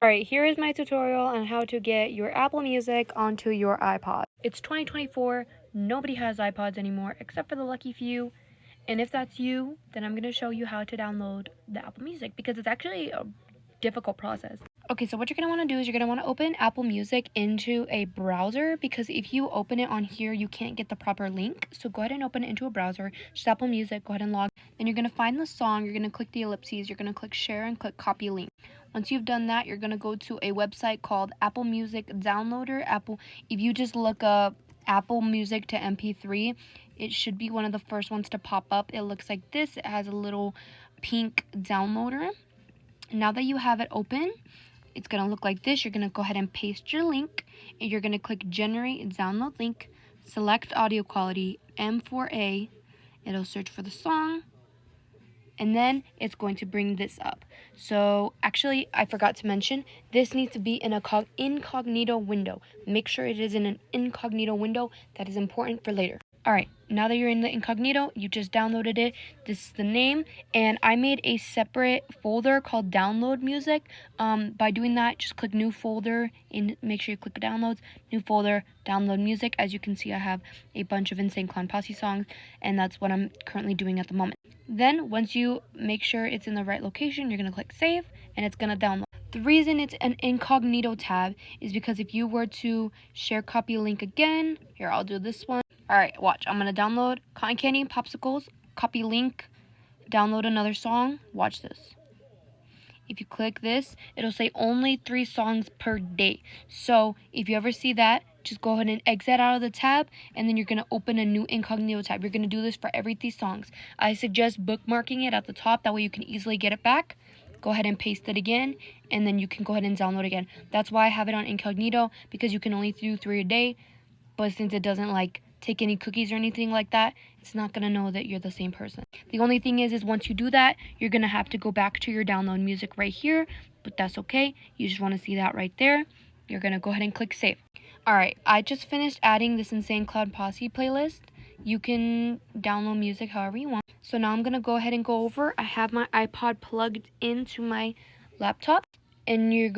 Alright, here is my tutorial on how to get your Apple Music onto your iPod. It's 2024, nobody has iPods anymore except for the lucky few. And if that's you, then I'm going to show you how to download the Apple Music because it's actually a difficult process. Okay, so what you're going to want to do is you're going to want to open Apple Music into a browser because if you open it on here, you can't get the proper link. So go ahead and open it into a browser, just Apple Music, go ahead and log. Then you're going to find the song, you're going to click the ellipses, you're going to click share and click copy link. Once you've done that, you're going to go to a website called Apple Music Downloader. If you just look up Apple Music to MP3, it should be one of the first ones to pop up. It looks like this. It has a little pink downloader. Now that you have it open, it's going to look like this. You're going to go ahead and paste your link, and you're going to click generate download link, select audio quality M4A. It'll search for the song, and then it's going to bring this up. So actually, I forgot to mention, this needs to be in a incognito window. Make sure it is in an incognito window. That is important for later. Alright, now that you're in the incognito, you just downloaded it. This is the name, and I made a separate folder called Download Music. By doing that, just click New Folder, and make sure you click Downloads, New Folder, Download Music. As you can see, I have a bunch of Insane Clown Posse songs, and that's what I'm currently doing at the moment. Then, once you make sure it's in the right location, you're going to click Save, and it's going to download. The reason it's an incognito tab is because if you were to share copy link again, here, I'll do this one. Alright, watch. I'm going to download Cotton Candy and Popsicles, copy link, download another song. Watch this. If you click this, it'll say only 3 songs per day. So if you ever see that, just go ahead and exit out of the tab, and then you're going to open a new incognito tab. You're going to do this for every 3 songs. I suggest bookmarking it at the top. That way you can easily get it back. Go ahead and paste it again, and then you can go ahead and download again. That's why I have it on incognito, because you can only do 3 a day. But since it doesn't take any cookies or anything like that, it's not going to know that you're the same person. The only thing is once you do that, you're going to have to go back to your download music right here, but that's okay. You just want to see that right there. You're going to go ahead and click save. Alright, I just finished adding this Insane Clown Posse playlist. You can download music however you want. So now I'm going to go ahead and go over. I have my iPod plugged into my laptop. And it's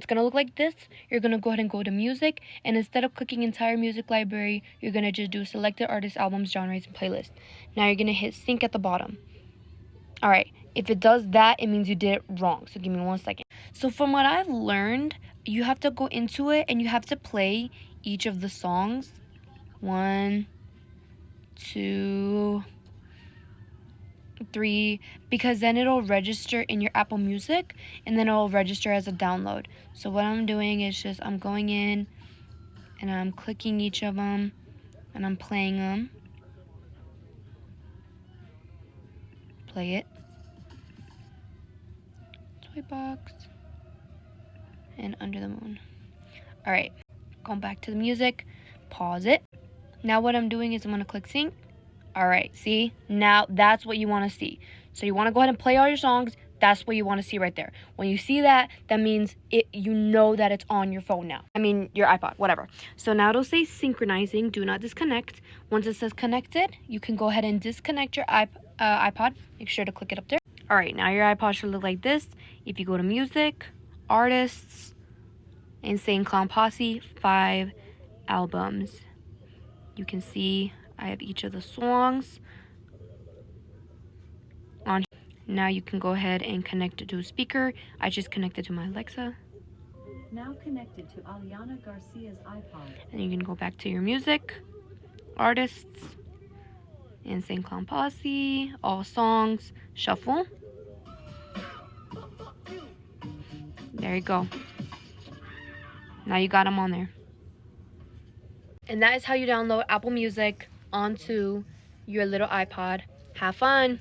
going to look like this. You're going to go ahead and go to music, and instead of clicking entire music library, you're going to just do selected artists, albums, genres, and playlist. Now you're going to hit sync at the bottom. Alright, if it does that, it means you did it wrong. So give me 1 second. So from what I've learned, you have to go into it and you have to play each of the songs. 1, 2, 3, because then it'll register in your Apple Music, and then it'll register as a download. So what I'm doing is I'm going in and I'm clicking each of them and I'm playing them. Play it. Toy box and Under the Moon. Alright, going back to the music, pause it. Now what I'm doing is I'm going to click sync. Alright, see? Now that's what you want to see. So you want to go ahead and play all your songs. That's what you want to see right there. When you see that, that means you know that it's on your phone now. I mean, your iPod, whatever. So now it'll say synchronizing. Do not disconnect. Once it says connected, you can go ahead and disconnect your iPod. Make sure to click it up there. Alright, now your iPod should look like this. If you go to music, artists, Insane Clown Posse, 5 albums. You can see I have each of the songs on. Now you can go ahead and connect it to a speaker. I just connected to my Alexa. Now connected to Aliana Garcia's iPod. And you can go back to your music, artists, Insane Clown Posse, all songs, shuffle. There you go. Now you got them on there. And that is how you download Apple Music onto your little iPod. Have fun!